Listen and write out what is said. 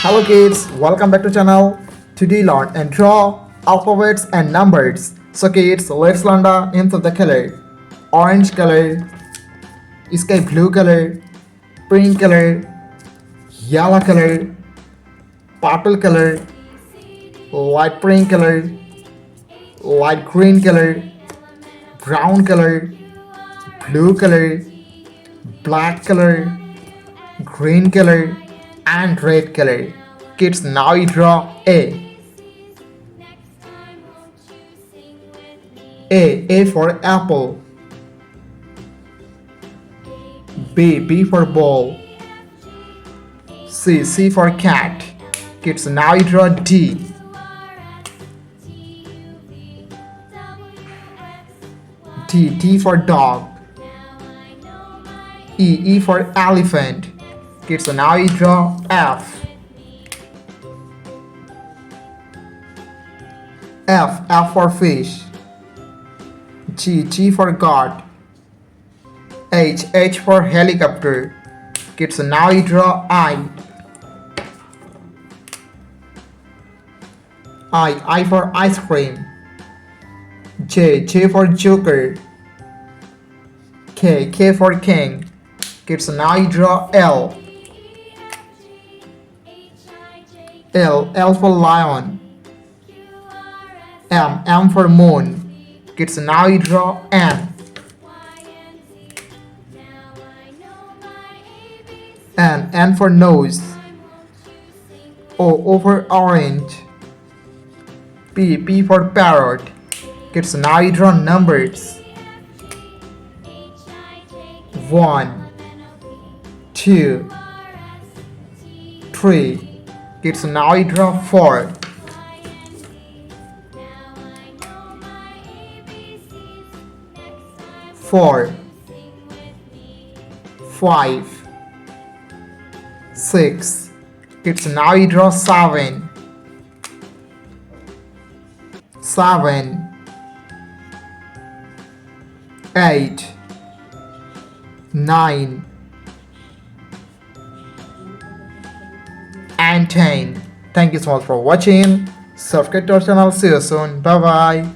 Hello kids, welcome back to channel. Today learn and draw alphabets and numbers. So kids, let's learn the names of the color. Orange color, sky blue color, pink color, yellow color, purple color, light pink color, light green color, brown color, blue color, black color, green color, and red color. Kids, now you draw A. A for apple. B for ball. C for cat. Kids, now you draw D. T for dog. E for elephant. Kids, so now you draw F. F for fish. G for God. H for helicopter. Kids, so now you draw I for ice cream. J for joker. K for king. Kids, so now you draw L for lion. M for moon. Kids, so now you draw N for nose. O for orange. P for parrot. Kids, so now you draw numbers. 1 2 3. Kids, so now you draw 4 5 6. Kids, so now you draw 7 8 9 and 10. Thank you so much for watching. Subscribe to our channel. See you soon. Bye bye.